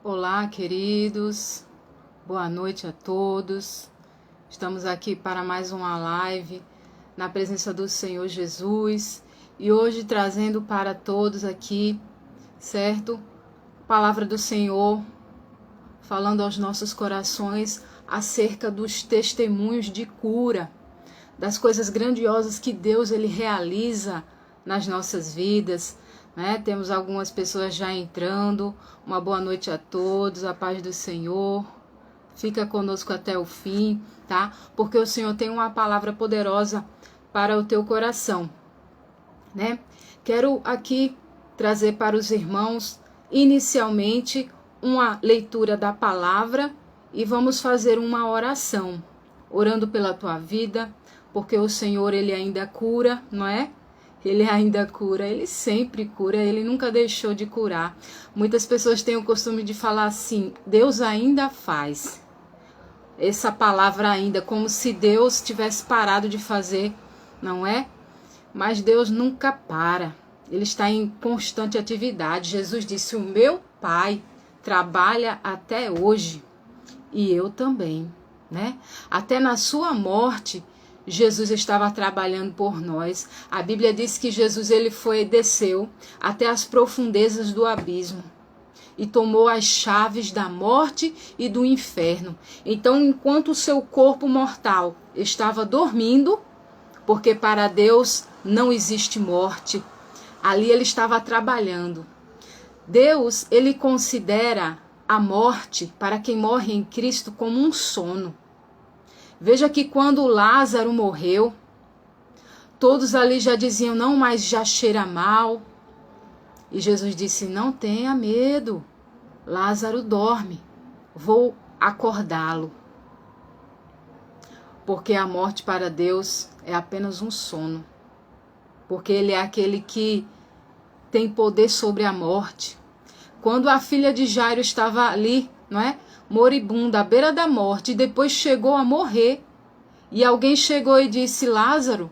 Olá, queridos, boa noite a todos. Estamos aqui para mais uma live na presença do Senhor Jesus e hoje trazendo para todos aqui, certo? Palavra do Senhor, falando aos nossos corações acerca dos testemunhos de cura, das coisas grandiosas que Deus ele realiza nas nossas vidas. Temos algumas pessoas já entrando. Uma boa noite a todos, a paz do Senhor. Fica conosco até o fim, tá? Porque o Senhor tem uma palavra poderosa para o teu coração, né? Quero aqui trazer para os irmãos, inicialmente, uma leitura da palavra e vamos fazer uma oração, orando pela tua vida, porque o Senhor, ele ainda cura, não é? Ele ainda cura, ele sempre cura, ele nunca deixou de curar. Muitas pessoas têm o costume de falar assim, Deus ainda faz. Essa palavra ainda, como se Deus tivesse parado de fazer, não é? Mas Deus nunca para, ele está em constante atividade. Jesus disse, o meu Pai trabalha até hoje e eu também, né? Até na sua morte, Jesus estava trabalhando por nós. A Bíblia diz que Jesus desceu até as profundezas do abismo e tomou as chaves da morte e do inferno. Então, enquanto o seu corpo mortal estava dormindo, porque para Deus não existe morte, ali ele estava trabalhando. Deus, ele considera a morte para quem morre em Cristo como um sono. Veja que quando Lázaro morreu, todos ali já diziam, não, mas já cheira mal. E Jesus disse, não tenha medo, Lázaro dorme, vou acordá-lo. Porque a morte para Deus é apenas um sono. Porque ele é aquele que tem poder sobre a morte. Quando a filha de Jairo estava ali, não é? Moribunda, à beira da morte, e depois chegou a morrer. E alguém chegou e disse, Lázaro,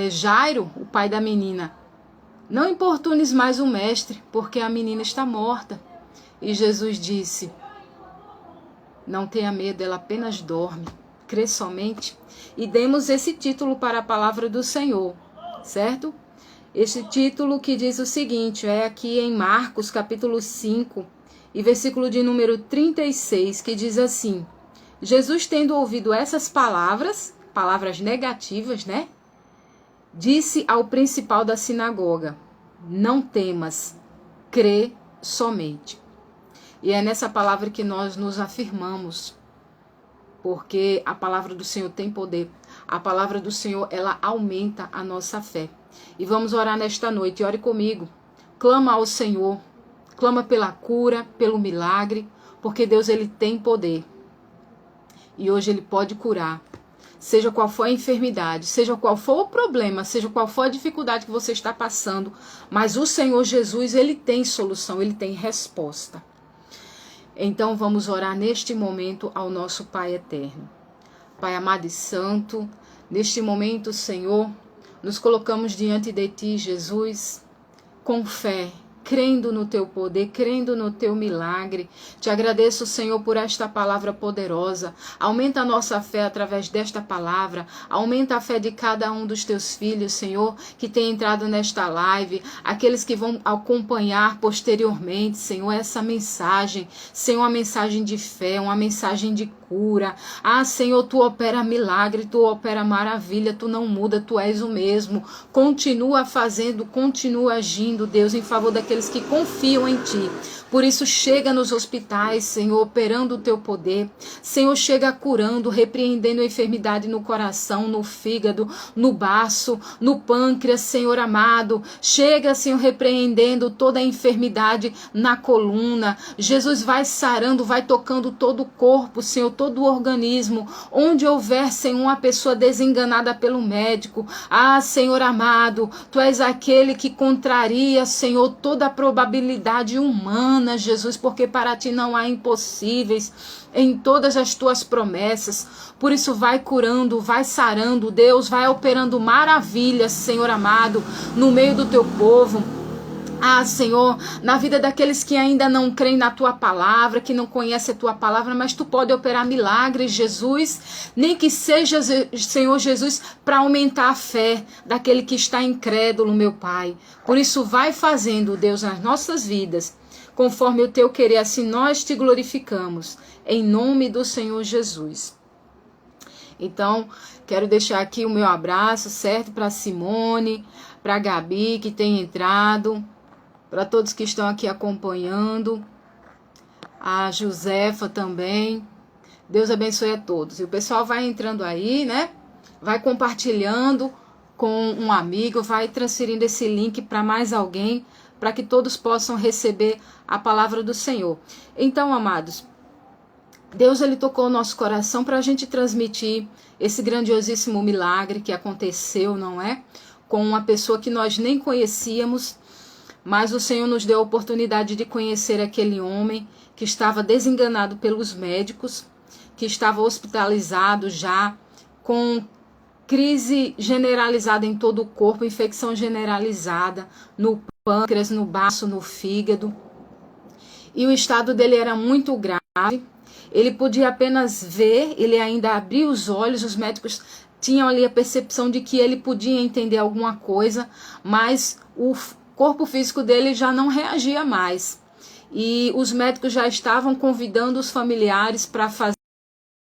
Jairo, o pai da menina, não importunes mais o mestre, porque a menina está morta. E Jesus disse, não tenha medo, ela apenas dorme, crê somente. E demos esse título para a palavra do Senhor, certo? Esse título que diz o seguinte, é aqui em Marcos capítulo 5, e versículo de número 36, que diz assim, Jesus tendo ouvido essas palavras negativas, né? Disse ao principal da sinagoga, não temas, crê somente. E é nessa palavra que nós nos afirmamos, porque a palavra do Senhor tem poder. A palavra do Senhor, ela aumenta a nossa fé. E vamos orar nesta noite, ore comigo. Clama ao Senhor, clama pela cura, pelo milagre, porque Deus ele tem poder. E hoje ele pode curar. Seja qual for a enfermidade, seja qual for o problema, seja qual for a dificuldade que você está passando, mas o Senhor Jesus, ele tem solução, ele tem resposta. Então vamos orar neste momento ao nosso Pai eterno. Pai amado e santo, neste momento, Senhor, nos colocamos diante de Ti, Jesus, com fé, crendo no Teu poder, crendo no Teu milagre. Te agradeço, Senhor, por esta palavra poderosa. Aumenta a nossa fé através desta palavra. Aumenta a fé de cada um dos Teus filhos, Senhor, que tem entrado nesta live. Aqueles que vão acompanhar posteriormente, Senhor, essa mensagem. Senhor, uma mensagem de fé, uma mensagem de cura. Ah, Senhor, Tu opera milagre, Tu opera maravilha, Tu não muda, Tu és o mesmo. Continua fazendo, continua agindo, Deus, em favor daqueles que confiam em Ti. Por isso, chega nos hospitais, Senhor, operando o Teu poder. Senhor, chega curando, repreendendo a enfermidade no coração, no fígado, no baço, no pâncreas, Senhor amado. Chega, Senhor, repreendendo toda a enfermidade na coluna. Jesus vai sarando, vai tocando todo o corpo, Senhor, todo o organismo. Onde houver, Senhor, uma pessoa desenganada pelo médico. Ah, Senhor amado, Tu és aquele que contraria, Senhor, toda a probabilidade humana, Jesus, porque para Ti não há impossíveis em todas as Tuas promessas. Por isso vai curando, vai sarando, Deus, vai operando maravilhas, Senhor amado, no meio do Teu povo. Ah, Senhor, na vida daqueles que ainda não creem na Tua palavra, que não conhecem a Tua palavra, mas Tu pode operar milagres, Jesus, nem que seja, Senhor Jesus, para aumentar a fé daquele que está incrédulo, meu Pai. Por isso, vai fazendo, Deus, nas nossas vidas, conforme o Teu querer, assim nós Te glorificamos, em nome do Senhor Jesus. Então, quero deixar aqui o meu abraço, certo? Para Simone, para Gabi, que tem entrado, para todos que estão aqui acompanhando, a Josefa também. Deus abençoe a todos. E o pessoal vai entrando aí, né? Vai compartilhando com um amigo, vai transferindo esse link para mais alguém, para que todos possam receber a palavra do Senhor. Então, amados, Deus, ele tocou o nosso coração para a gente transmitir esse grandiosíssimo milagre que aconteceu, não é? Com uma pessoa que nós nem conhecíamos, mas o Senhor nos deu a oportunidade de conhecer aquele homem que estava desenganado pelos médicos, que estava hospitalizado já, com crise generalizada em todo o corpo, infecção generalizada no pâncreas, no baço, no fígado. E o estado dele era muito grave. Ele podia apenas ver, ele ainda abria os olhos, os médicos tinham ali a percepção de que ele podia entender alguma coisa, mas o corpo físico dele já não reagia mais. E os médicos já estavam convidando os familiares para fazer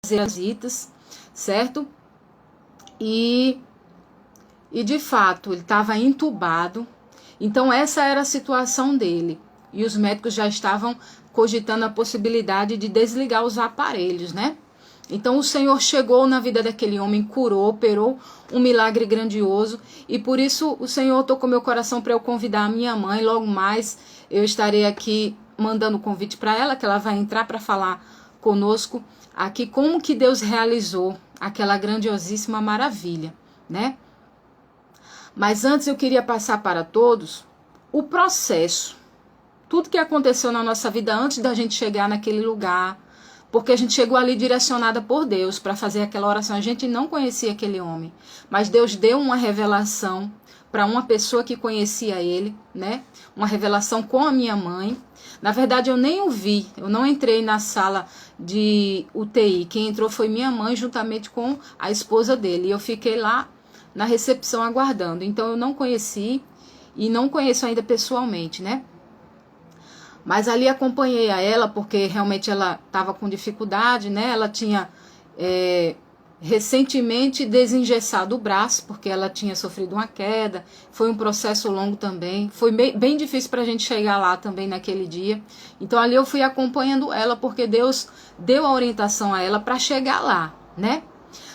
visitas, certo? E de fato, ele estava entubado. Então essa era a situação dele. E os médicos já estavam cogitando a possibilidade de desligar os aparelhos, né? Então o Senhor chegou na vida daquele homem, curou, operou um milagre grandioso, e por isso o Senhor tocou meu coração para eu convidar a minha mãe. Logo mais eu estarei aqui mandando o convite para ela, que ela vai entrar para falar conosco aqui como que Deus realizou aquela grandiosíssima maravilha, né? Mas antes eu queria passar para todos o processo, tudo que aconteceu na nossa vida antes da gente chegar naquele lugar, porque a gente chegou ali direcionada por Deus para fazer aquela oração. A gente não conhecia aquele homem, mas Deus deu uma revelação para uma pessoa que conhecia ele, né? Uma revelação com a minha mãe. Na verdade, eu nem o vi, eu não entrei na sala de UTI. Quem entrou foi minha mãe, juntamente com a esposa dele. E eu fiquei lá na recepção aguardando. Então, eu não conheci e não conheço ainda pessoalmente, né? Mas ali acompanhei a ela, porque realmente ela estava com dificuldade, né? Ela tinha recentemente desengessado o braço, porque ela tinha sofrido uma queda. Foi um processo longo também. Foi bem difícil para a gente chegar lá também naquele dia. Então ali eu fui acompanhando ela, porque Deus deu a orientação a ela para chegar lá, né?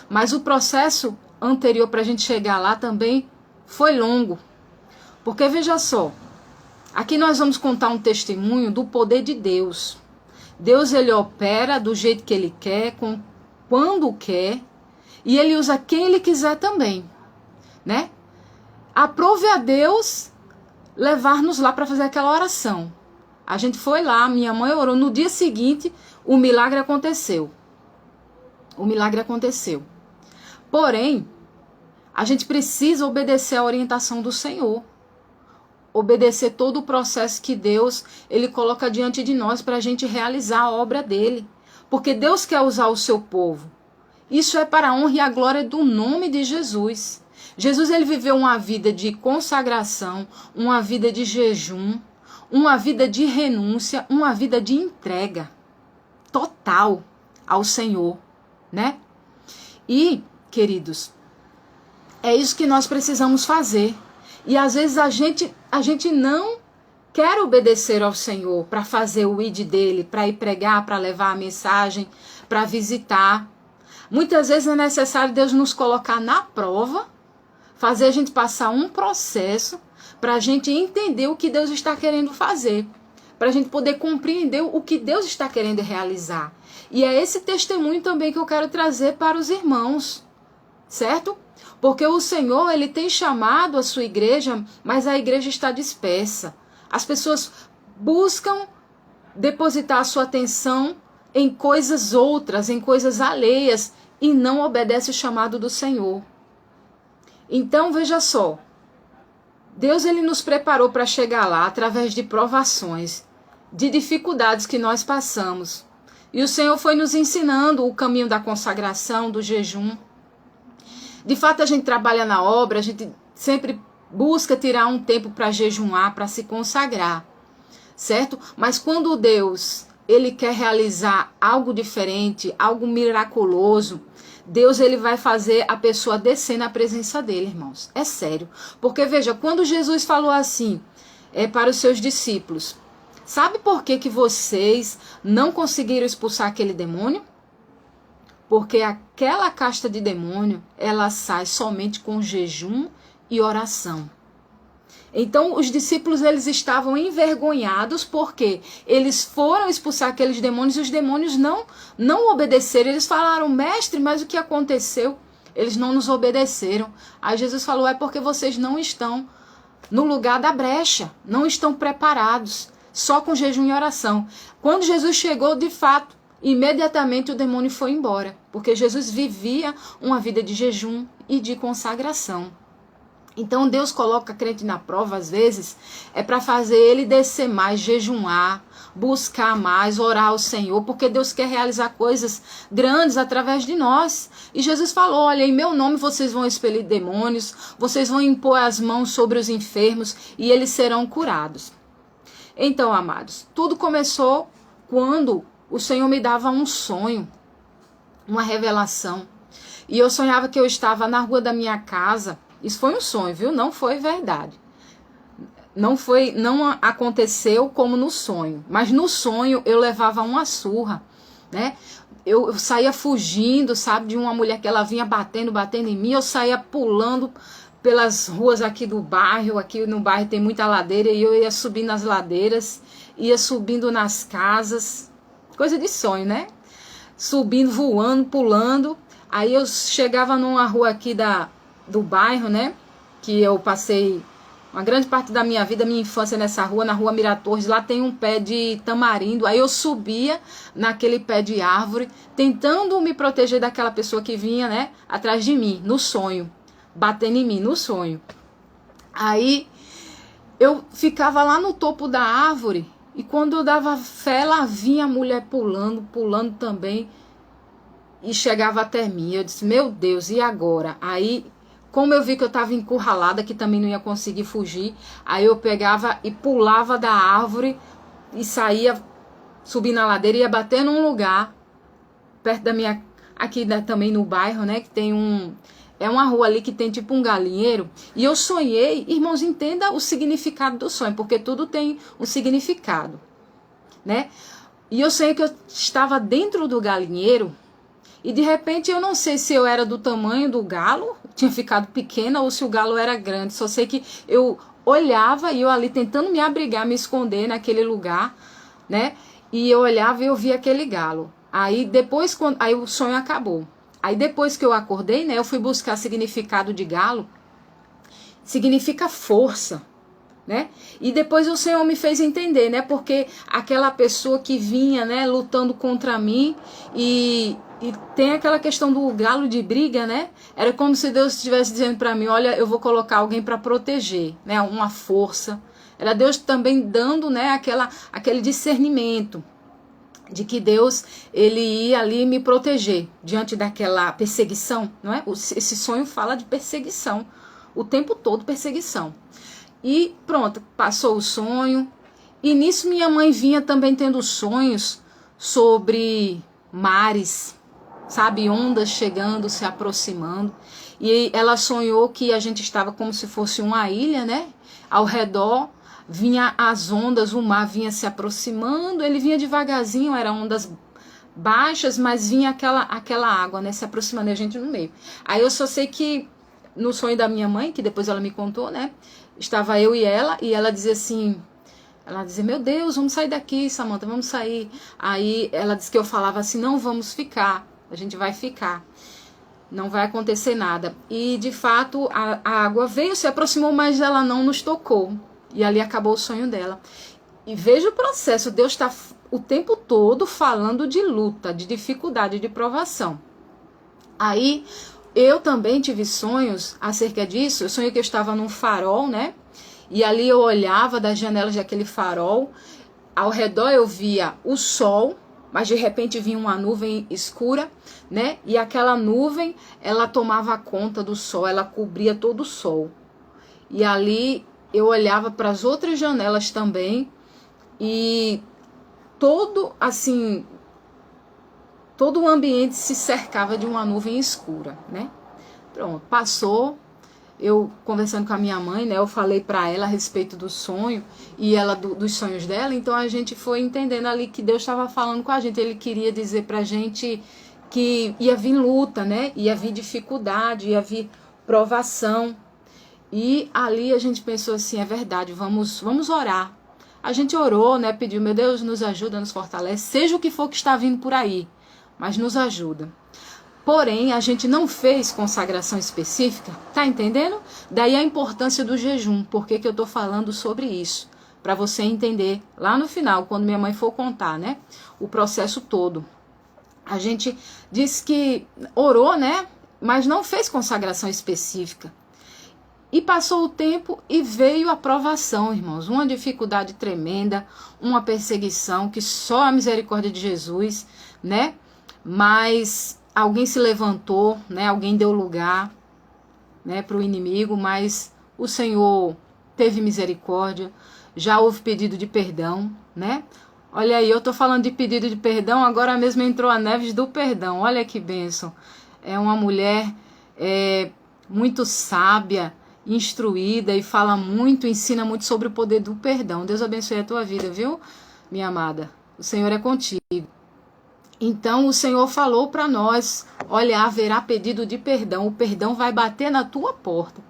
Mas o processo anterior para a gente chegar lá também foi longo. Porque veja só, aqui nós vamos contar um testemunho do poder de Deus. Deus, ele opera do jeito que ele quer, quando quer, e ele usa quem ele quiser também, né? Aprove a Deus levar-nos lá para fazer aquela oração. A gente foi lá, minha mãe orou, no dia seguinte o milagre aconteceu. O milagre aconteceu. Porém, a gente precisa obedecer à orientação do Senhor. Obedecer todo o processo que Deus ele coloca diante de nós para a gente realizar a obra dele. Porque Deus quer usar o seu povo. Isso é para a honra e a glória do nome de Jesus. Jesus, ele viveu uma vida de consagração, uma vida de jejum, uma vida de renúncia, uma vida de entrega total ao Senhor, né? E, queridos, é isso que nós precisamos fazer. E às vezes a gente não quer obedecer ao Senhor para fazer o ID dele, para ir pregar, para levar a mensagem, para visitar. Muitas vezes é necessário Deus nos colocar na prova, fazer a gente passar um processo para a gente entender o que Deus está querendo fazer, para a gente poder compreender o que Deus está querendo realizar. E é esse testemunho também que eu quero trazer para os irmãos, certo? Porque o Senhor, ele tem chamado a sua igreja, mas a igreja está dispersa. As pessoas buscam depositar a sua atenção em coisas outras, em coisas alheias, e não obedecem o chamado do Senhor. Então, veja só, Deus, ele nos preparou para chegar lá através de provações, de dificuldades que nós passamos. E o Senhor foi nos ensinando o caminho da consagração, do jejum. De fato, a gente trabalha na obra, a gente sempre busca tirar um tempo para jejuar, para se consagrar, certo? Mas quando Deus, ele quer realizar algo diferente, algo miraculoso, Deus, ele vai fazer a pessoa descer na presença dele, irmãos. É sério. Porque, veja, quando Jesus falou assim para os seus discípulos, sabe por que vocês não conseguiram expulsar aquele demônio? Porque aquela casta de demônio, ela sai somente com jejum e oração. Então, os discípulos, eles estavam envergonhados porque eles foram expulsar aqueles demônios e os demônios não obedeceram. Eles falaram, mestre, mas o que aconteceu? Eles não nos obedeceram. Aí Jesus falou, é porque vocês não estão no lugar da brecha, não estão preparados, só com jejum e oração. Quando Jesus chegou, de fato, imediatamente o demônio foi embora, porque Jesus vivia uma vida de jejum e de consagração. Então Deus coloca crente na prova, às vezes, é para fazer ele descer mais, jejuar, buscar mais, orar ao Senhor, porque Deus quer realizar coisas grandes através de nós. E Jesus falou, olha, em meu nome vocês vão expelir demônios, vocês vão impor as mãos sobre os enfermos e eles serão curados. Então, amados, tudo começou quando o Senhor me dava um sonho, uma revelação. E eu sonhava que eu estava na rua da minha casa. Isso foi um sonho, viu? Não foi verdade. Não aconteceu como no sonho. Mas no sonho eu levava uma surra, né? Eu saía fugindo, sabe? De uma mulher que ela vinha batendo em mim. Eu saía pulando pelas ruas aqui do bairro. Aqui no bairro tem muita ladeira. E eu ia subindo nas ladeiras. Ia subindo nas casas. Coisa de sonho, né? Subindo, voando, pulando. Aí eu chegava numa rua aqui do bairro, né, que eu passei uma grande parte da minha vida, minha infância nessa rua, na rua Miratorres, lá tem um pé de tamarindo, aí eu subia naquele pé de árvore, tentando me proteger daquela pessoa que vinha, né, atrás de mim, no sonho, batendo em mim, no sonho. Aí eu ficava lá no topo da árvore, e quando eu dava fé, lá vinha a mulher pulando também, e chegava até mim. Eu disse, meu Deus, e agora? Aí, como eu vi que eu estava encurralada, que também não ia conseguir fugir, aí eu pegava e pulava da árvore e saía, subir na ladeira e ia bater num lugar, perto da minha, aqui também no bairro, né, que tem é uma rua ali que tem tipo um galinheiro, e eu sonhei, irmãos, entenda o significado do sonho, porque tudo tem um significado, né, e eu sonhei que eu estava dentro do galinheiro, e de repente eu não sei se eu era do tamanho do galo, tinha ficado pequena, ou se o galo era grande. Só sei que eu olhava e eu ali tentando me abrigar, me esconder naquele lugar, né? E eu olhava e eu via aquele galo. Aí depois, aí o sonho acabou. Aí depois que eu acordei, né? Eu fui buscar significado de galo. Significa força, né? E depois o Senhor me fez entender, né? Porque aquela pessoa que vinha, né? Lutando contra mim e tem aquela questão do galo de briga, né? Era como se Deus estivesse dizendo para mim, olha, eu vou colocar alguém para proteger, né? Uma força. Era Deus também dando, né? Aquele discernimento de que Deus, ele ia ali me proteger diante daquela perseguição, não é? Esse sonho fala de perseguição, o tempo todo perseguição. E pronto, passou o sonho. E nisso minha mãe vinha também tendo sonhos sobre mares, sabe, ondas chegando, se aproximando. E ela sonhou que a gente estava como se fosse uma ilha, né? Ao redor vinha as ondas, o mar vinha se aproximando, ele vinha devagarzinho, eram ondas baixas, mas vinha aquela água, né, se aproximando e a gente no meio. Aí eu só sei que no sonho da minha mãe, que depois ela me contou, né? Estava eu e ela dizia assim, ela dizia, meu Deus, vamos sair daqui, Samanta, vamos sair. Aí ela disse que eu falava assim, não, vamos ficar. A gente vai ficar, não vai acontecer nada. E de fato a água veio, se aproximou, mas ela não nos tocou. E ali acabou o sonho dela. E veja o processo, Deus está o tempo todo falando de luta, de dificuldade, de provação. Aí eu também tive sonhos acerca disso. Eu sonhei que eu estava num farol, né? E ali eu olhava das janelas daquele farol, ao redor eu via o sol, mas de repente vinha uma nuvem escura, né? E aquela nuvem, ela tomava conta do sol, ela cobria todo o sol. E ali eu olhava para as outras janelas também, e todo assim, todo o ambiente se cercava de uma nuvem escura, né? Pronto, passou. Eu conversando com a minha mãe, né, eu falei para ela a respeito do sonho e ela dos sonhos dela, então a gente foi entendendo ali que Deus estava falando com a gente. Ele queria dizer pra gente que ia vir luta, né? Ia vir dificuldade, ia vir provação. E ali a gente pensou assim, é verdade, vamos orar. A gente orou, né, pediu, meu Deus, nos ajuda, nos fortalece, seja o que for que está vindo por aí, mas nos ajuda. Porém, a gente não fez consagração específica, tá entendendo? Daí a importância do jejum. Por que eu tô falando sobre isso? Para você entender lá no final, quando minha mãe for contar, né? O processo todo. A gente disse que orou, né? Mas não fez consagração específica. E passou o tempo e veio a provação, irmãos. Uma dificuldade tremenda, uma perseguição que só a misericórdia de Jesus, né? Mas alguém se levantou, né? Alguém deu lugar, né, para o inimigo, mas o Senhor teve misericórdia. Já houve pedido de perdão, né? Olha aí, eu tô falando de pedido de perdão, agora mesmo entrou a Neves do perdão. Olha que bênção. É uma mulher muito sábia, instruída e fala muito, ensina muito sobre o poder do perdão. Deus abençoe a tua vida, viu, minha amada? O Senhor é contigo. Então o Senhor falou para nós, olha, haverá pedido de perdão, o perdão vai bater na tua porta.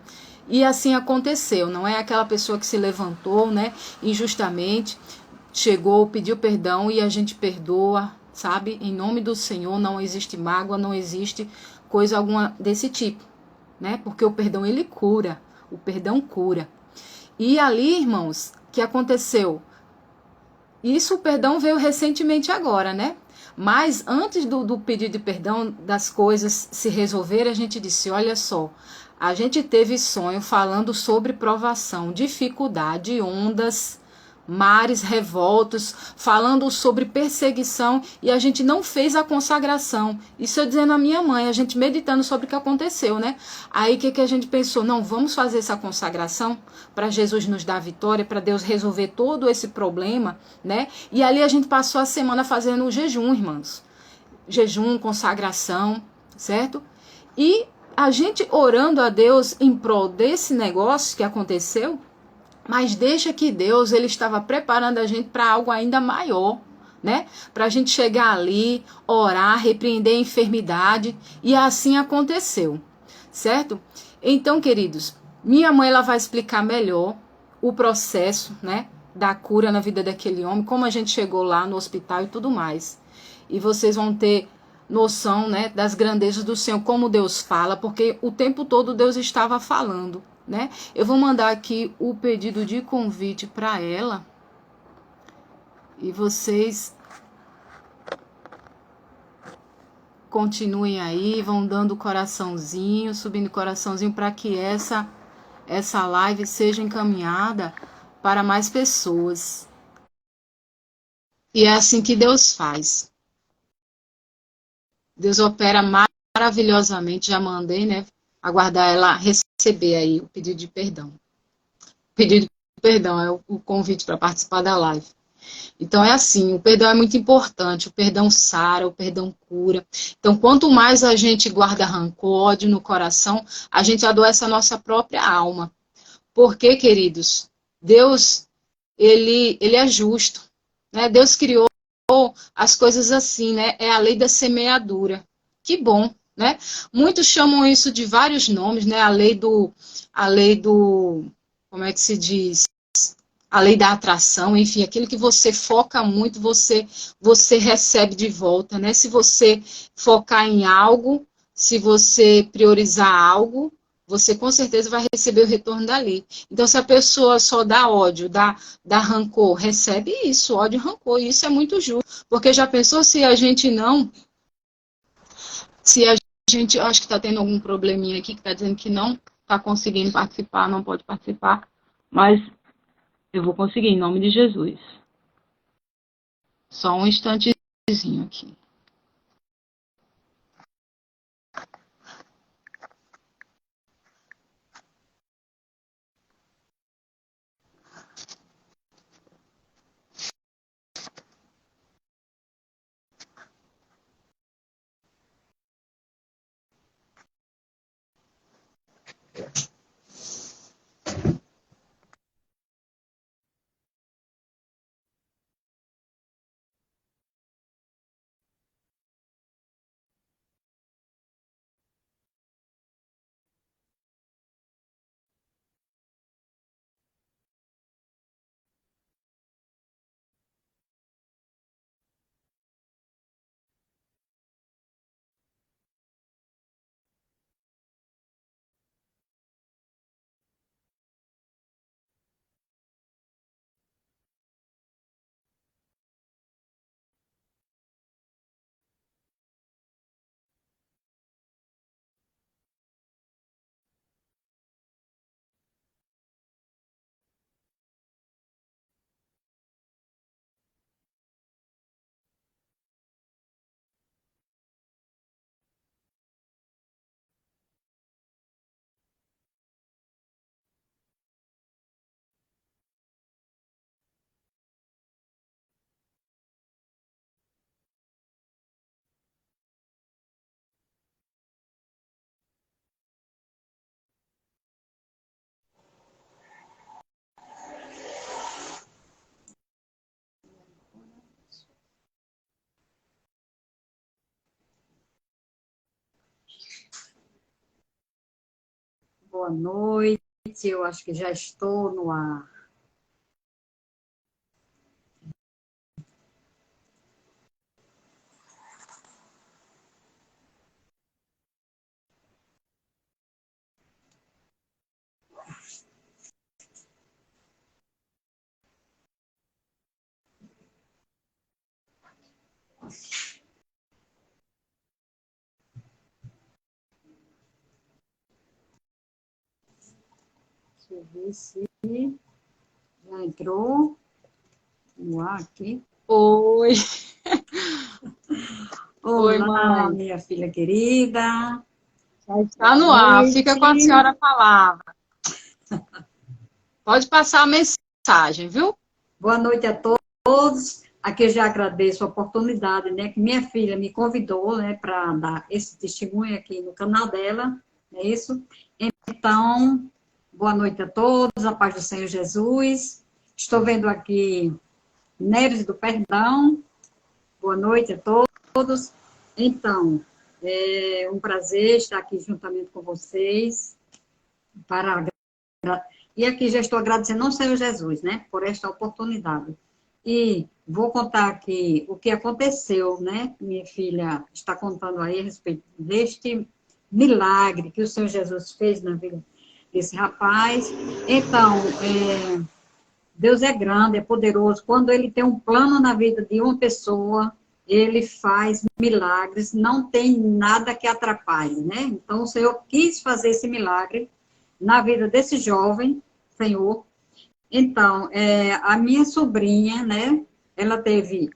E assim aconteceu, não é aquela pessoa que se levantou, né, injustamente, chegou, pediu perdão e a gente perdoa, sabe? Em nome do Senhor, não existe mágoa, não existe coisa alguma desse tipo, né? Porque o perdão, ele cura, o perdão cura. E ali, irmãos, que aconteceu? Isso, o perdão veio recentemente agora, né? Mas antes do pedido de perdão, das coisas se resolverem, a gente disse, olha só, a gente teve sonho falando sobre provação, dificuldade, ondas, mares revoltos, falando sobre perseguição, e a gente não fez a consagração. Isso eu dizendo à minha mãe, a gente meditando sobre o que aconteceu, né? Aí o que a gente pensou? Não, vamos fazer essa consagração para Jesus nos dar vitória, para Deus resolver todo esse problema, né? E ali a gente passou a semana fazendo o jejum, irmãos. Jejum, consagração, certo? E a gente orando a Deus em prol desse negócio que aconteceu, mas deixa que Deus, ele estava preparando a gente para algo ainda maior, né? Para a gente chegar ali, orar, repreender a enfermidade, e assim aconteceu, certo? Então, queridos, minha mãe, ela vai explicar melhor o processo, né, da cura na vida daquele homem, como a gente chegou lá no hospital e tudo mais. E vocês vão ter noção, né, das grandezas do Senhor, como Deus fala, porque o tempo todo Deus estava falando, né? Eu vou mandar aqui o pedido de convite para ela e vocês continuem aí, vão dando coraçãozinho, subindo coraçãozinho para que essa live seja encaminhada para mais pessoas. E é assim que Deus faz. Deus opera maravilhosamente, já mandei, né? Aguardar ela receber aí o pedido de perdão. O pedido de perdão é o convite para participar da live. Então é assim, o perdão é muito importante, o perdão sara, o perdão cura. Então quanto mais a gente guarda rancor, ódio no coração, a gente adoece a nossa própria alma. Porque, queridos, Deus, ele é justo, né? Deus criou as coisas assim, né? É a lei da semeadura. Que bom, né? Muitos chamam isso de vários nomes, né? A lei do, como é que se diz? A lei da atração, enfim, aquilo que você foca muito, você recebe de volta, né? Se você focar em algo, se você priorizar algo, você com certeza vai receber o retorno dali. Então, se a pessoa só dá ódio, dá rancor, recebe isso, ódio e rancor. E isso é muito justo. Porque já pensou se a gente não... Se a gente... Acho que está tendo algum probleminha aqui, que está dizendo que não está conseguindo participar, não pode participar. Mas eu vou conseguir, em nome de Jesus. Só um instantezinho aqui. Boa noite, eu acho que já estou no ar. Deixa eu ver se já entrou no ar aqui. Oi. Oi, Olá, mãe. minha filha querida. Já está no ar. Fica com a senhora a palavra. Pode passar a mensagem, viu? Boa noite a todos. Aqui eu já agradeço a oportunidade, né, que minha filha me convidou, né, para dar esse testemunho aqui no canal dela, é isso? Então, boa noite a todos, a paz do Senhor Jesus. Estou vendo aqui Neres do Perdão. Boa noite a todos. Então, é um prazer estar aqui juntamente com vocês. E aqui já estou agradecendo ao Senhor Jesus, né, por esta oportunidade. E vou contar aqui o que aconteceu, né? Minha filha está contando aí a respeito deste milagre que o Senhor Jesus fez na vida desse rapaz. Então, Deus é grande, é poderoso. Quando Ele tem um plano na vida de uma pessoa, Ele faz milagres, não tem nada que atrapalhe, né? Então, o Senhor quis fazer esse milagre na vida desse jovem, Senhor. Então, a minha sobrinha, né? Ela teve,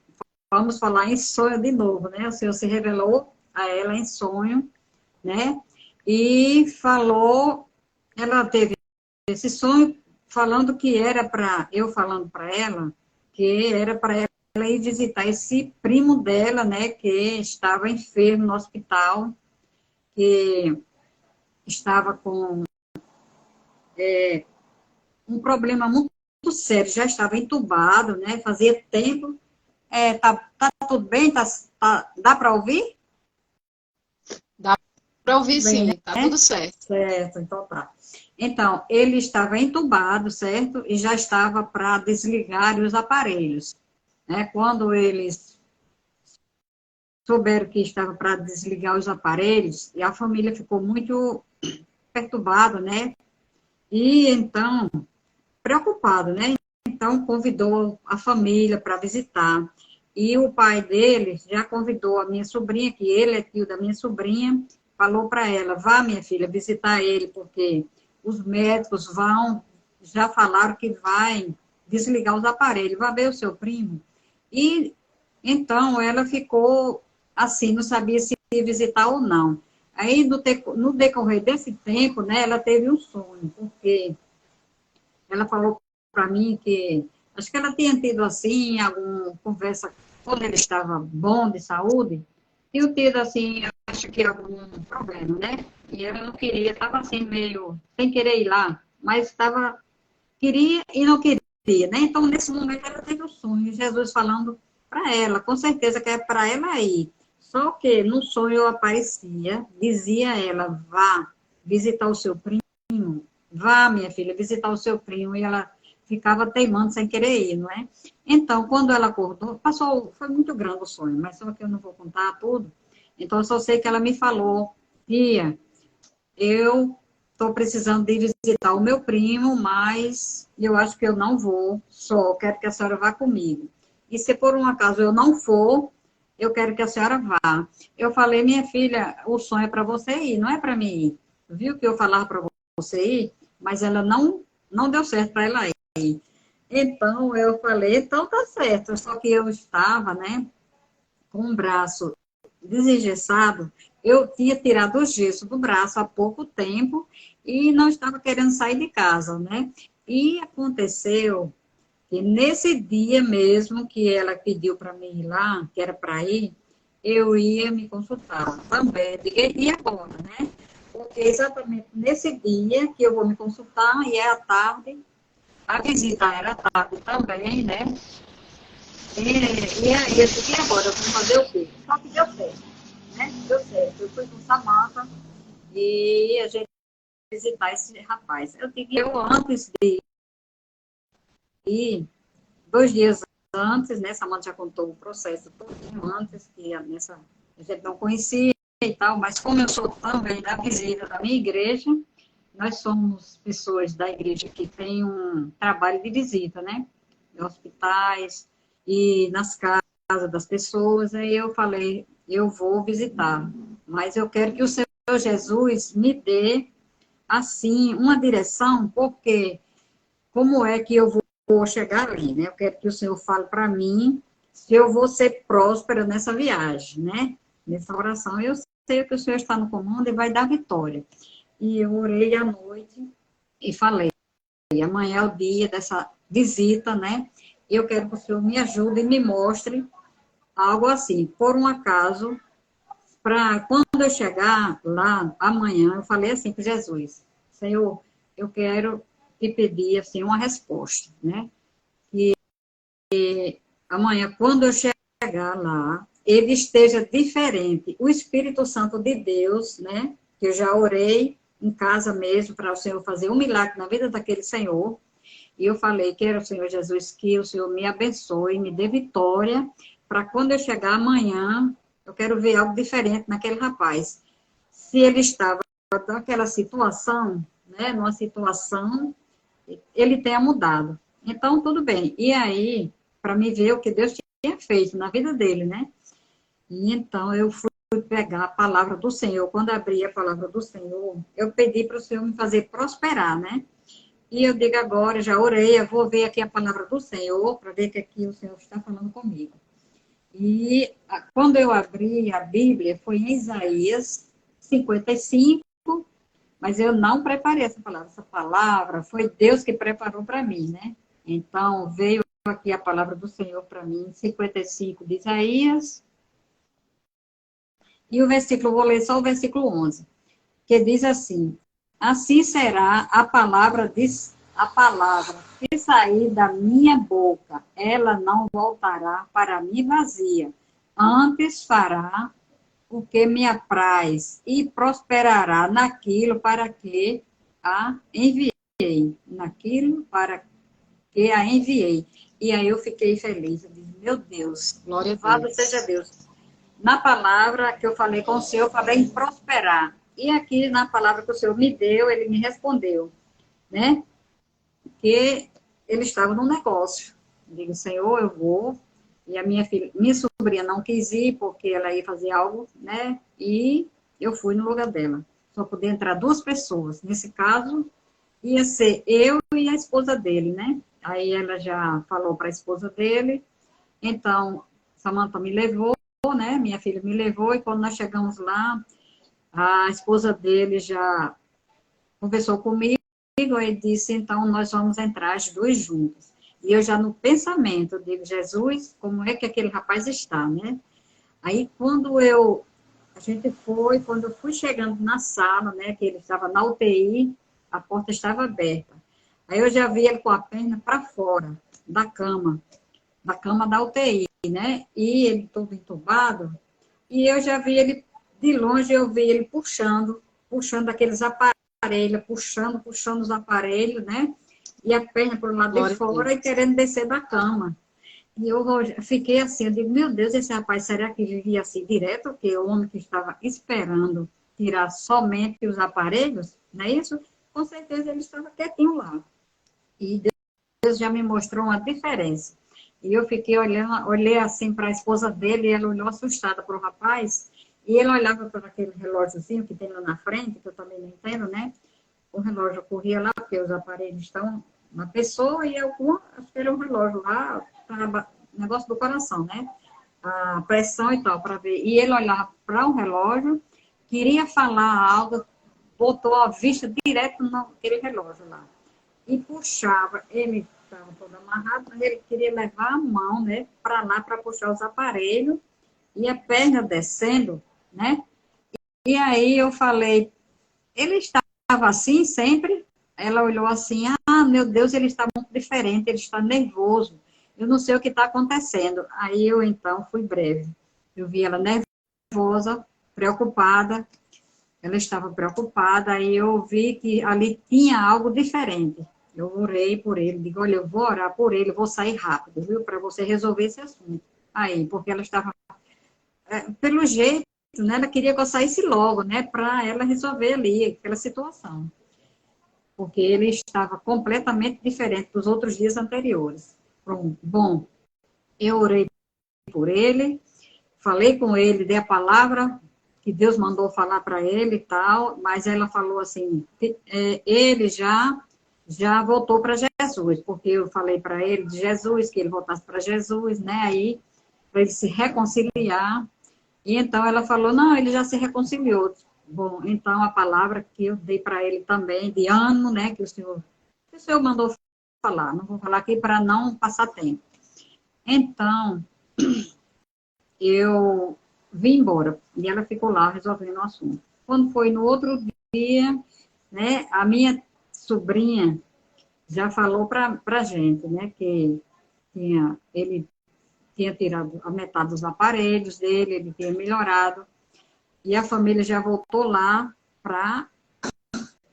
vamos falar em sonho de novo, né? O Senhor se revelou a ela em sonho, né? E falou, ela teve esse sonho falando que era para, eu falando para ela, que era para ela ir visitar esse primo dela, né, que estava enfermo no hospital, que estava com um problema muito sério, já estava entubado, né, fazia tempo. Tá tudo bem? Dá para ouvir? Dá para ouvir Tudo bem, sim, tá né? tudo certo. Certo, então tá. Então, ele estava entubado, certo? E já estava para desligar os aparelhos, né? Quando eles souberam que estava para desligar os aparelhos, e a família ficou muito perturbada, né? E então, preocupado, né? Então, convidou a família para visitar. E o pai dele já convidou a minha sobrinha, que ele é tio da minha sobrinha, falou para ela: vá, minha filha, visitar ele, porque os médicos vão já falaram que vai desligar os aparelhos, vai ver o seu primo. E então ela ficou assim, não sabia se ia visitar ou não. Aí, no decorrer desse tempo, né, ela teve um sonho, porque ela falou para mim que, acho que ela tinha tido, assim, alguma conversa quando ele estava bom de saúde, tinha tido, assim, acho que algum problema, né? E ela não queria, estava assim, meio sem querer ir lá, mas estava, queria e não queria, né? Então, nesse momento, ela teve um sonho, Jesus falando para ela, com certeza que é para ela ir. Só que no sonho eu aparecia, dizia ela, vá visitar o seu primo, vá, minha filha, visitar o seu primo, e ela ficava teimando sem querer ir, não é? Então, quando ela acordou, passou, foi muito grande o sonho, mas só que eu não vou contar tudo. Então, eu só sei que ela me falou, tia, eu estou precisando de visitar o meu primo, mas eu acho que eu não vou, só quero que a senhora vá comigo. E se por um acaso eu não for, eu quero que a senhora vá. Eu falei, minha filha, o sonho é para você ir, não é para mim ir. Viu que eu falava para você ir, mas ela não deu certo para ela ir. Então, eu falei, então tá certo. Só que eu estava, né, com o braço desengessado, eu tinha tirado o gesso do braço há pouco tempo e não estava querendo sair de casa, né? E aconteceu que nesse dia mesmo que ela pediu para mim ir lá, que era para ir, eu ia me consultar também. E agora, né? Porque exatamente nesse dia que eu vou me consultar, e é à tarde, a visita era à tarde também, né? E aí eu disse, e agora? Eu vou fazer o quê? Só que deu certo, né? Deu certo. Eu fui com Samanta e a gente visitar esse rapaz. Eu digo, eu antes de ir, 2 dias antes, né? Samanta já contou o processo todo antes, que a gente não conhecia e tal, mas como eu sou também da visita da minha igreja, nós somos pessoas da igreja que tem um trabalho de visita, né? Em hospitais e nas casas das pessoas. Aí eu falei, eu vou visitar, mas eu quero que o Senhor Jesus me dê, assim, uma direção, porque como é que eu vou chegar ali, né? Eu quero que o Senhor fale para mim se eu vou ser próspera nessa viagem, né? Nessa oração, eu sei que o Senhor está no comando e vai dar vitória. E eu orei à noite e falei, amanhã é o dia dessa visita, né? Eu quero que o Senhor me ajude e me mostre algo assim. Por um acaso, para quando eu chegar lá amanhã, eu falei assim para Jesus, Senhor, eu quero te pedir assim uma resposta, né? Amanhã, quando eu chegar lá, ele esteja diferente. O Espírito Santo de Deus, né? Que eu já orei em casa mesmo para o Senhor fazer um milagre na vida daquele Senhor. E eu falei, quero, Senhor Jesus, que o Senhor me abençoe, me dê vitória, para quando eu chegar amanhã, eu quero ver algo diferente naquele rapaz. Se ele estava naquela situação, né? Numa situação, ele tenha mudado. Então, tudo bem. E aí, para me ver o que Deus tinha feito na vida dele, né? E então eu fui pegar a palavra do Senhor. Quando abri a palavra do Senhor, eu pedi para o Senhor me fazer prosperar, né? E eu digo agora, já orei, eu vou ver aqui a palavra do Senhor, para ver que aqui o Senhor está falando comigo. E quando eu abri a Bíblia, foi em Isaías 55, mas eu não preparei essa palavra. Essa palavra foi Deus que preparou para mim, né? Então, veio aqui a palavra do Senhor para mim, 55 de Isaías, e o versículo, vou ler só o versículo 11, que diz assim, assim será a palavra que sair da minha boca, ela não voltará para mim vazia, antes fará o que me apraz e prosperará naquilo para que a enviei, naquilo para que a enviei. E aí eu fiquei feliz, eu disse, meu Deus, louvado seja Deus. Na palavra que eu falei com o Senhor, eu falei em prosperar. E aqui, na palavra que o Senhor me deu, ele me respondeu, né? Que ele estava num negócio. Eu digo, Senhor, eu vou. E a minha sobrinha não quis ir, porque ela ia fazer algo, né? E eu fui no lugar dela. Só podia entrar 2 pessoas. Nesse caso, ia ser eu e a esposa dele, né? Aí ela já falou para a esposa dele. Então, Samantha me levou, né? Minha filha me levou, e quando nós chegamos lá, a esposa dele já conversou comigo e disse, então, nós vamos entrar as duas juntas. E eu já no pensamento, eu digo, Jesus, como é que aquele rapaz está, né? Aí, a gente foi, quando eu fui chegando na sala, né, que ele estava na UTI, a porta estava aberta. Aí eu já vi ele com a perna para fora da cama da UTI, né? E ele todo entubado, e eu já vi ele, de longe, eu vi ele puxando aqueles aparelhos, puxando os aparelhos, né? E a perna para o lado de Glória a fora Deus. e querendo descer da cama. E eu fiquei assim, eu digo, meu Deus, esse rapaz, será que vivia assim direto? Porque o homem que estava esperando tirar somente os aparelhos, não é isso? Com certeza ele estava quietinho lá. E Deus já me mostrou uma diferença. E eu fiquei olhando, olhei assim para a esposa dele, e ela olhou assustada para o rapaz, e ele olhava para aquele relógiozinho que tem lá na frente, que eu também não entendo, né? O relógio corria lá, porque os aparelhos estão na pessoa, e acho que era um relógio lá, negócio do coração, né? A pressão e tal, para ver. E ele olhava para o relógio, queria falar algo, botou a vista direto naquele relógio lá. E puxava, ele estava todo amarrado, mas ele queria levar a mão, né, para lá, para puxar os aparelhos, e a perna descendo, né? E aí eu falei, ele estava assim sempre? Ela olhou assim, ah, meu Deus, ele está muito diferente, ele está nervoso, eu não sei o que está acontecendo. Aí eu, então, fui breve. Eu vi ela nervosa, preocupada, ela estava preocupada, aí eu vi que ali tinha algo diferente. Eu orei por ele, digo, olha, eu vou orar por ele, vou sair rápido, viu, para você resolver esse assunto. Aí, porque ela estava, pelo jeito, né, ela queria que eu saísse logo, né, para ela resolver ali aquela situação. Porque ele estava completamente diferente dos outros dias anteriores. Pronto. Bom, eu orei por ele, falei com ele, dei a palavra que Deus mandou falar para ele e tal, mas ela falou assim, ele já voltou para Jesus, porque eu falei para ele de Jesus, que ele voltasse para Jesus, né, aí, para ele se reconciliar, e então ela falou, não, ele já se reconciliou. Bom, então a palavra que eu dei para ele também, de ânimo, né, que o senhor mandou falar, não vou falar aqui para não passar tempo. Então, eu vim embora, e ela ficou lá resolvendo o assunto. Quando foi no outro dia, né, a minha sobrinha já falou para a gente, né, que ele tinha tirado a metade dos aparelhos dele, ele tinha melhorado, e a família já voltou lá para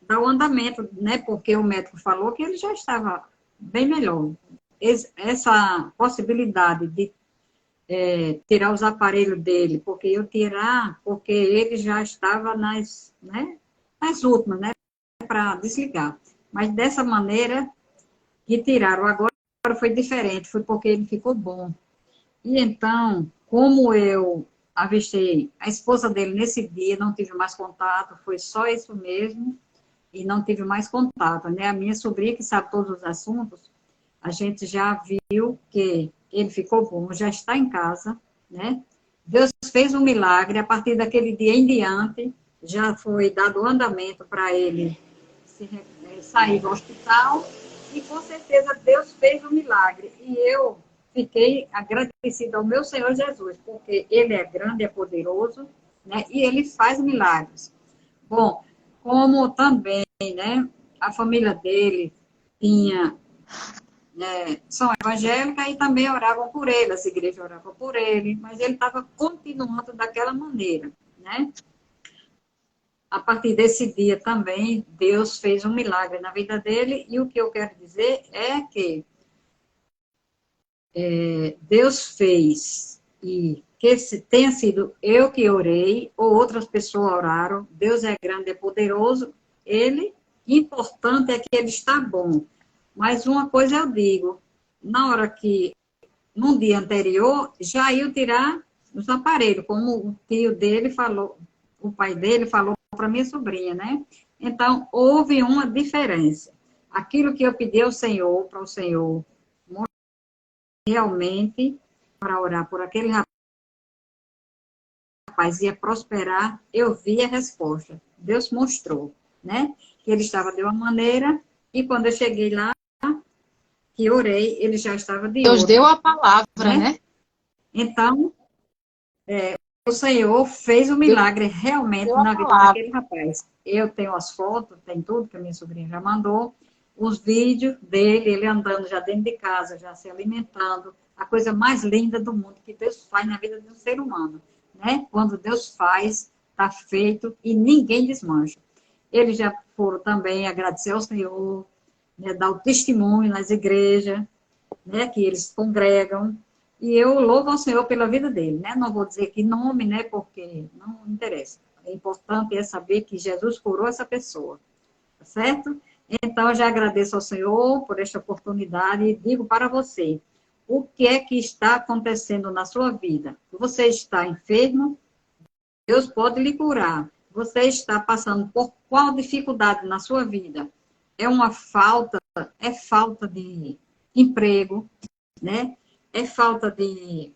dar o andamento, né, porque o médico falou que ele já estava bem melhor. Essa possibilidade de tirar os aparelhos dele, porque ele já estava né, nas últimas, né, para desligar. Mas dessa maneira que tiraram agora foi diferente, foi porque ele ficou bom. E então, como eu avistei a esposa dele nesse dia, não tive mais contato, foi só isso mesmo, e não tive mais contato, né? A minha sobrinha, que sabe todos os assuntos, a gente já viu que ele ficou bom, já está em casa, né? Deus fez um milagre, a partir daquele dia em diante, já foi dado andamento para ele sair do hospital, e com certeza Deus fez um milagre. E eu fiquei agradecida ao meu Senhor Jesus, porque Ele é grande, é poderoso, né? E Ele faz milagres. Bom, como também, né, a família dele tinha, são evangélicas e também oravam por ele, as igrejas oravam por ele, mas ele estava continuando daquela maneira, né? A partir desse dia também, Deus fez um milagre na vida dele, e o que eu quero dizer é que Deus fez, e que tenha sido eu que orei, ou outras pessoas oraram, Deus é grande, é poderoso, ele, importante é que ele está bom. Mas uma coisa eu digo, na hora que, num dia anterior, já ia tirar os aparelhos, como o tio dele falou, o pai dele falou para minha sobrinha, né? Então, houve uma diferença. aquilo que eu pedi ao Senhor, para o Senhor realmente, para orar por aquele rapaz ia prosperar, eu vi a resposta. Deus mostrou, né? Que ele estava de uma maneira, e quando eu cheguei lá, que orei, ele já estava de Deus outra, deu a palavra, né? Então, o Senhor fez um milagre realmente Deu a na vida palavra. daquele rapaz. Eu tenho as fotos, tem tudo que a minha sobrinha já mandou, os vídeos dele, ele andando já dentro de casa, já se alimentando, a coisa mais linda do mundo que Deus faz na vida de um ser humano, né? Quando Deus faz, está feito e ninguém desmancha. Eles já foram também agradecer ao Senhor, né, dar o testemunho nas igrejas, né, que eles congregam, e eu louvo ao Senhor pela vida dele, né? Não vou dizer que nome, né? Porque não interessa. O importante é saber que Jesus curou essa pessoa, tá certo? Então, eu já agradeço ao Senhor por esta oportunidade e digo para você, o que é que está acontecendo na sua vida? Você está enfermo? Deus pode lhe curar. Você está passando por qual dificuldade na sua vida? É falta de emprego, né? É falta de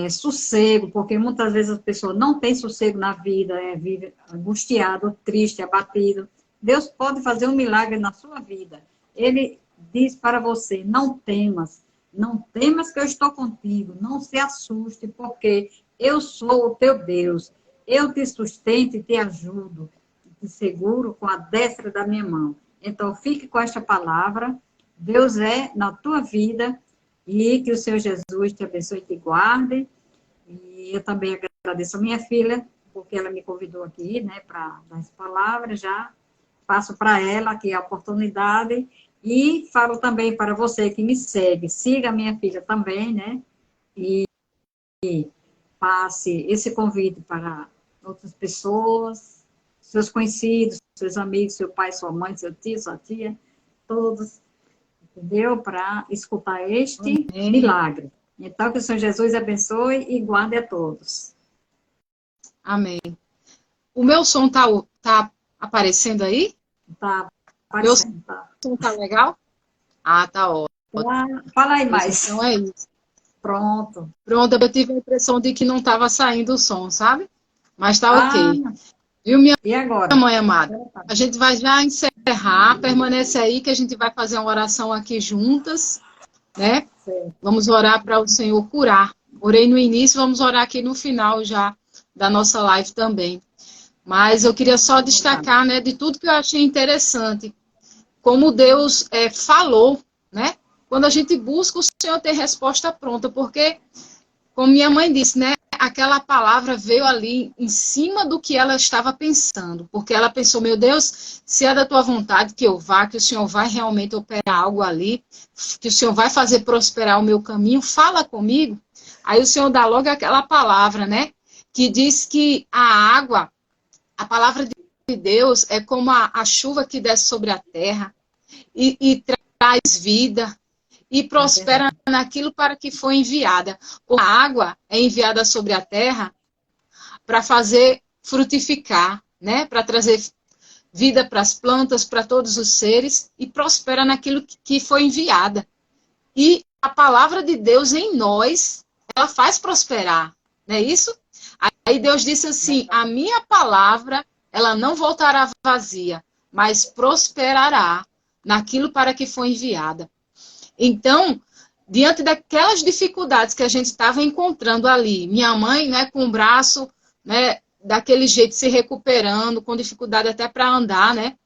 sossego, porque muitas vezes as pessoas não têm sossego na vida, vive angustiado, triste, abatido. Deus pode fazer um milagre na sua vida. Ele diz para você, não temas que eu estou contigo, não se assuste, porque eu sou o teu Deus. Eu te sustento e te ajudo, te seguro com a destra da minha mão. Então, fique com esta palavra. Deus é na tua vida e que o Senhor Jesus te abençoe e te guarde. E eu também agradeço a minha filha, porque ela me convidou aqui, né, para dar essa palavra. Já passo para ela aqui a oportunidade e falo também para você que me segue. Siga a minha filha também, né? E passe esse convite para outras pessoas, seus conhecidos, seus amigos, seu pai, sua mãe, seu tio, sua tia, todos, entendeu? Para escutar este milagre. Então, que o Senhor Jesus abençoe e guarde a todos. Amém. O meu som tá aparecendo aí? Tá Meu aparecendo, tá. som tá legal? Ah, tá ótimo. Fala aí mais. Então é isso. Pronto. Pronto, eu tive a impressão de que não estava saindo o som, sabe? Mas tá Ah, ok. Viu, minha e agora? mãe amada? A gente vai já encerrar, permanece aí que a gente vai fazer uma oração aqui juntas, né? Certo. Vamos orar para o Senhor curar. Orei no início, vamos orar aqui no final já da nossa live também. Mas eu queria só destacar, né, de tudo que eu achei interessante, como Deus falou, né? Quando a gente busca, o Senhor tem resposta pronta, porque, como minha mãe disse, né, aquela palavra veio ali em cima do que ela estava pensando, porque ela pensou, meu Deus, se é da tua vontade que eu vá, que o Senhor vai realmente operar algo ali, que o Senhor vai fazer prosperar o meu caminho, fala comigo. Aí o Senhor dá logo aquela palavra, né, que diz que a água, a palavra de Deus é como a chuva que desce sobre a terra e traz vida e prospera naquilo para que foi enviada. A água é enviada sobre a terra para fazer frutificar, né? Para trazer vida para as plantas, para todos os seres e prospera naquilo que foi enviada. E a palavra de Deus em nós, ela faz prosperar, não é isso? Aí Deus disse assim, a minha palavra, ela não voltará vazia, mas prosperará naquilo para que foi enviada. Então, diante daquelas dificuldades que a gente estava encontrando ali, minha mãe, né, com o braço, né, daquele jeito, se recuperando, com dificuldade até para andar, né,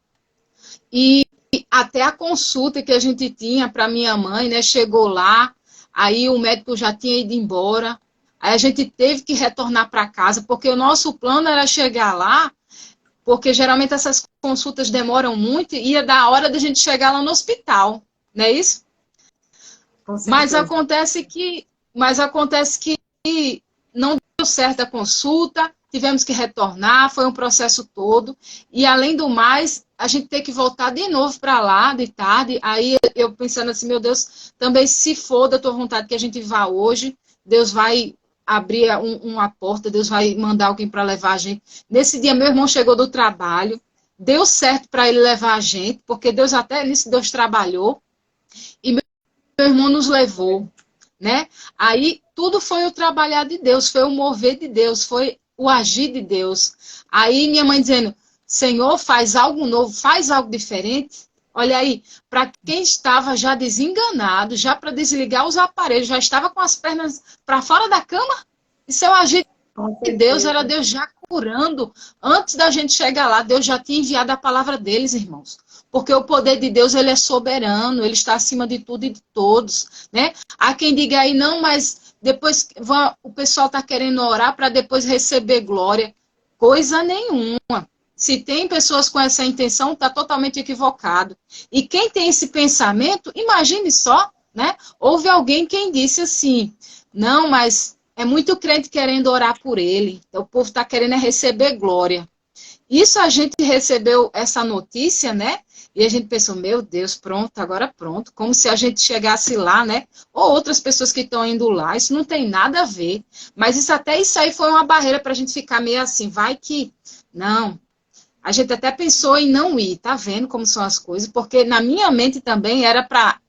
e até a consulta que a gente tinha para minha mãe, né, chegou lá, aí o médico já tinha ido embora, aí a gente teve que retornar para casa, porque o nosso plano era chegar lá, porque geralmente essas consultas demoram muito, e ia dar a hora da gente chegar lá no hospital, não é isso? Mas acontece que não deu certo a consulta, tivemos que retornar, foi um processo todo, e além do mais, a gente tem que voltar de novo para lá, de tarde, aí eu pensando assim, meu Deus, também se for da tua vontade que a gente vá hoje, Deus vai abrir uma porta, Deus vai mandar alguém para levar a gente. Nesse dia, meu irmão chegou do trabalho, deu certo para ele levar a gente, porque Deus até nisso, Deus trabalhou, e meu irmão nos levou, né? Aí tudo foi o trabalhar de Deus, foi o mover de Deus, foi o agir de Deus. Aí minha mãe dizendo, Senhor, faz algo novo, faz algo diferente. Olha aí, para quem estava já desenganado, já para desligar os aparelhos, já estava com as pernas para fora da cama, isso é o agir de Deus, era Deus já curando. Antes da gente chegar lá, Deus já tinha enviado a palavra deles, irmãos. Porque o poder de Deus, ele é soberano, ele está acima de tudo e de todos, né? Há quem diga aí, não, mas depois o pessoal está querendo orar para depois receber glória. Coisa nenhuma. Se tem pessoas com essa intenção, está totalmente equivocado. E quem tem esse pensamento, imagine só, né? Houve alguém quem disse assim, não, mas é muito crente querendo orar por ele. Então, o povo está querendo receber glória. Isso a gente recebeu essa notícia, né? E a gente pensou, meu Deus, pronto, agora pronto. Como se a gente chegasse lá, né? Ou outras pessoas que estão indo lá. Isso não tem nada a ver. Mas até isso aí foi uma barreira para a gente ficar meio assim, vai que... Não. A gente até pensou em não ir, tá vendo como são as coisas? Porque na minha mente também era para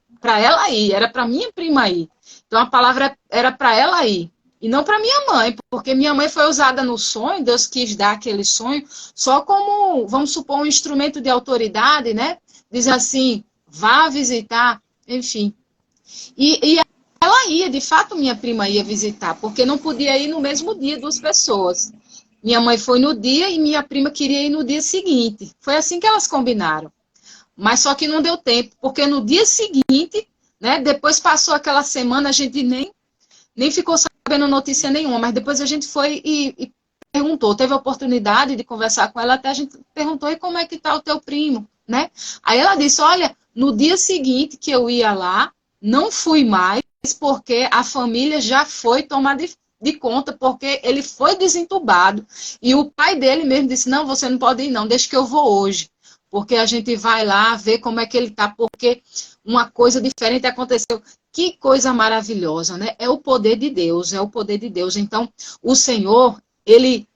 ela ir, era para minha prima ir. Então a palavra era para ela ir. E não para minha mãe, porque minha mãe foi usada no sonho, Deus quis dar aquele sonho, só como, vamos supor, um instrumento de autoridade, né? Diz assim, vá visitar, enfim. E ela ia, de fato, minha prima ia visitar, porque não podia ir no mesmo dia duas pessoas. Minha mãe foi no dia e minha prima queria ir no dia seguinte. Foi assim que elas combinaram. Mas só que não deu tempo, porque no dia seguinte, né, depois passou aquela semana, a gente nem ficou sabendo notícia nenhuma, mas depois a gente foi e perguntou, teve a oportunidade de conversar com ela, até a gente perguntou, e como é que está o teu primo, né? Aí ela disse, olha, no dia seguinte que eu ia lá, não fui mais, porque a família já foi tomar de conta, porque ele foi desentubado, e o pai dele mesmo disse, não, você não pode ir não, deixa que eu vou hoje, porque a gente vai lá ver como é que ele está, porque uma coisa diferente aconteceu. Que coisa maravilhosa, né? É o poder de Deus, é o poder de Deus. Então, o Senhor, ele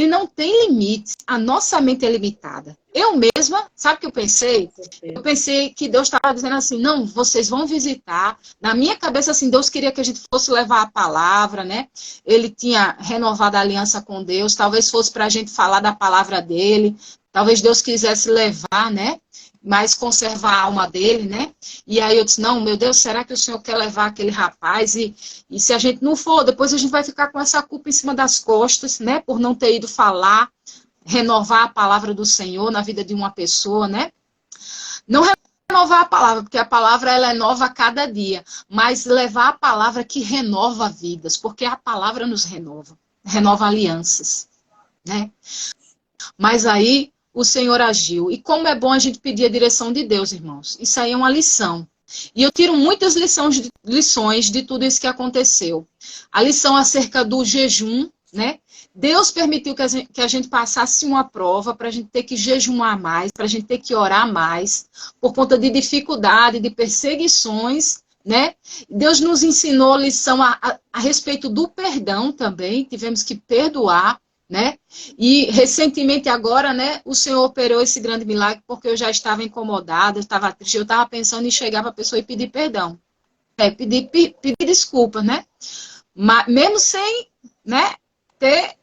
não tem limites. A nossa mente é limitada. Eu mesma, sabe o que eu pensei? Eu pensei que Deus estava dizendo assim, não, vocês vão visitar. Na minha cabeça, assim, Deus queria que a gente fosse levar a palavra, né? Ele tinha renovado a aliança com Deus, talvez fosse para a gente falar da palavra dele, talvez Deus quisesse levar, né? Mas conservar a alma dele, né? E aí eu disse, não, meu Deus, será que o Senhor quer levar aquele rapaz? E se a gente não for, depois a gente vai ficar com essa culpa em cima das costas, né? Por não ter ido falar, renovar a palavra do Senhor na vida de uma pessoa, né? Não renovar a palavra, porque a palavra ela é nova a cada dia, mas levar a palavra que renova vidas, porque a palavra nos renova alianças, né? Mas aí o Senhor agiu. E como é bom a gente pedir a direção de Deus, irmãos. Isso aí é uma lição. E eu tiro muitas lições de tudo isso que aconteceu. A lição acerca do jejum, né? Deus permitiu que a gente passasse uma prova para a gente ter que jejuar mais, para a gente ter que orar mais, por conta de dificuldade, de perseguições, né? Deus nos ensinou lição a respeito do perdão também, tivemos que perdoar, né? E recentemente agora, né, o Senhor operou esse grande milagre porque eu já estava incomodada, eu estava triste, eu estava pensando em chegar para a pessoa e pedir perdão, pedir desculpa, né? Mas, mesmo sem, né, ter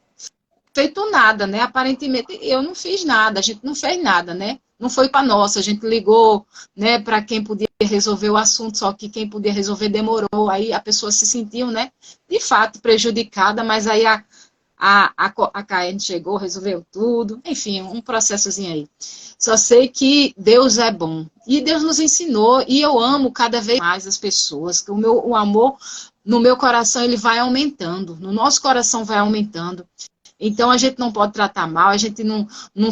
feito nada, né? Aparentemente eu não fiz nada, a gente não fez nada, né? Não foi para nossa, a gente ligou, né, para quem podia resolver o assunto, só que quem podia resolver demorou, aí a pessoa se sentiu, né, de fato prejudicada, mas aí a KN chegou, resolveu tudo, enfim, um processozinho aí. Só sei que Deus é bom. E Deus nos ensinou, e eu amo cada vez mais as pessoas. O amor no meu coração, ele vai aumentando. No nosso coração vai aumentando. Então, a gente não pode tratar mal, a gente não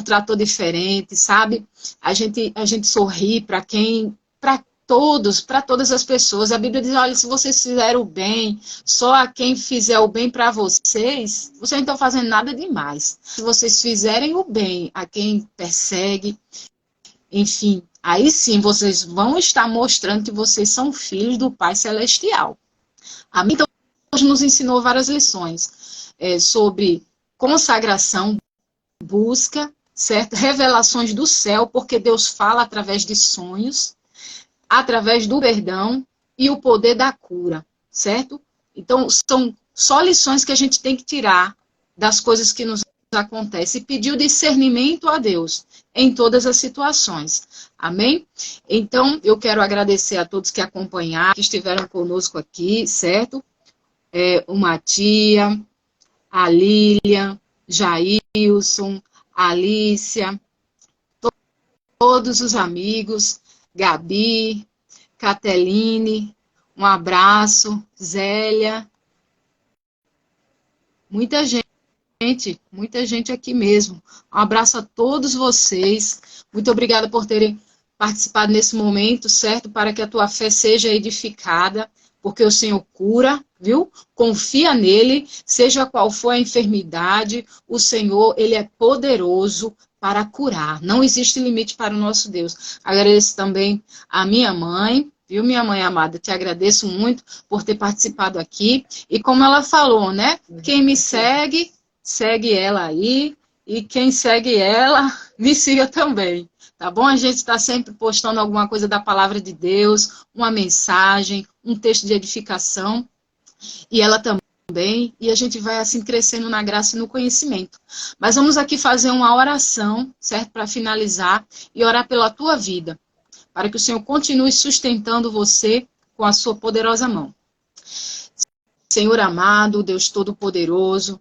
tratou diferente, sabe? A gente sorri para quem... para todas as pessoas. A Bíblia diz, olha, se vocês fizeram o bem, só a quem fizer o bem para vocês, vocês não estão fazendo nada demais. Se vocês fizerem o bem a quem persegue, enfim, aí sim vocês vão estar mostrando que vocês são filhos do Pai Celestial. Amém? Então, Deus nos ensinou várias lições sobre consagração, busca, certo? Revelações do céu, porque Deus fala através de sonhos, através do perdão e o poder da cura, certo? Então, são só lições que a gente tem que tirar das coisas que nos acontecem. E pedir o discernimento a Deus em todas as situações. Amém? Então, eu quero agradecer a todos que acompanharam, que estiveram conosco aqui, certo? O Matia, a Lília, Jailson, a Alícia, todos os amigos, Gabi, Cateline, um abraço, Zélia, muita gente aqui mesmo. Um abraço a todos vocês. Muito obrigada por terem participado nesse momento, certo? Para que a tua fé seja edificada, porque o Senhor cura, viu? Confia nele, seja qual for a enfermidade, o Senhor, ele é poderoso para curar. Não existe limite para o nosso Deus. Agradeço também a minha mãe, viu, minha mãe amada? Te agradeço muito por ter participado aqui. E como ela falou, né? Quem me segue, segue ela aí. E quem segue ela, me siga também. Tá bom? A gente está sempre postando alguma coisa da palavra de Deus, uma mensagem, um texto de edificação. E ela também, e a gente vai assim crescendo na graça e no conhecimento. Mas vamos aqui fazer uma oração, certo? Para finalizar, e orar pela tua vida, para que o Senhor continue sustentando você com a sua poderosa mão. Senhor amado, Deus Todo-Poderoso,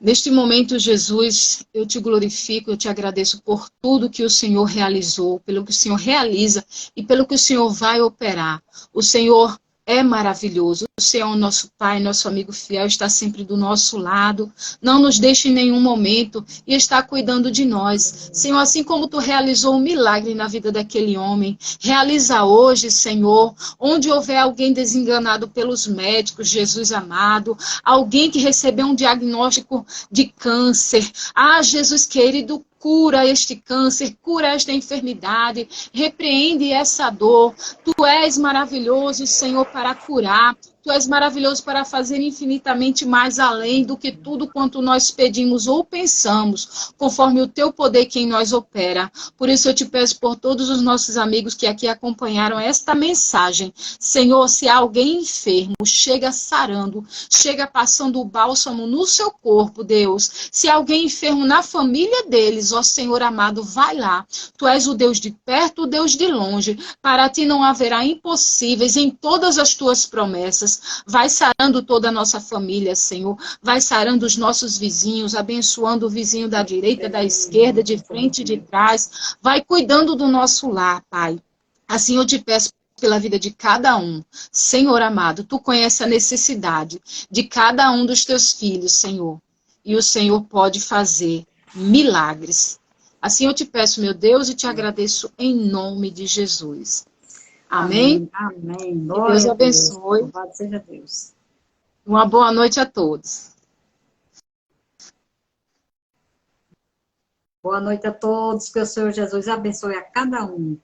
neste momento, Jesus, eu te glorifico, eu te agradeço por tudo que o Senhor realizou, pelo que o Senhor realiza e pelo que o Senhor vai operar. O Senhor é maravilhoso. O Senhor, nosso Pai, nosso amigo fiel, está sempre do nosso lado. Não nos deixa em nenhum momento e está cuidando de nós. Senhor, assim como tu realizou um milagre na vida daquele homem, realiza hoje, Senhor, onde houver alguém desenganado pelos médicos, Jesus amado, alguém que recebeu um diagnóstico de câncer. Ah, Jesus querido, cura este câncer, cura esta enfermidade, repreende essa dor. Tu és maravilhoso, Senhor, para curar. Tu és maravilhoso para fazer infinitamente mais além do que tudo quanto nós pedimos ou pensamos, conforme o teu poder que em nós opera. Por isso eu te peço por todos os nossos amigos que aqui acompanharam esta mensagem. Senhor, se há alguém enfermo, chega sarando, chega passando o bálsamo no seu corpo, Deus. Se há alguém enfermo na família deles, ó Senhor amado, vai lá. Tu és o Deus de perto, o Deus de longe. Para ti não haverá impossíveis em todas as tuas promessas. Vai sarando toda a nossa família, Senhor. Vai sarando os nossos vizinhos, abençoando o vizinho da direita, da esquerda, de frente e de trás. Vai cuidando do nosso lar, Pai. Assim eu te peço pela vida de cada um. Senhor amado, tu conheces a necessidade de cada um dos teus filhos, Senhor. E o Senhor pode fazer milagres. Assim eu te peço, meu Deus, e te agradeço em nome de Jesus. Amém? Amém. Que Deus abençoe. Louvado seja Deus. Uma boa noite a todos. Boa noite a todos. Que o Senhor Jesus abençoe a cada um.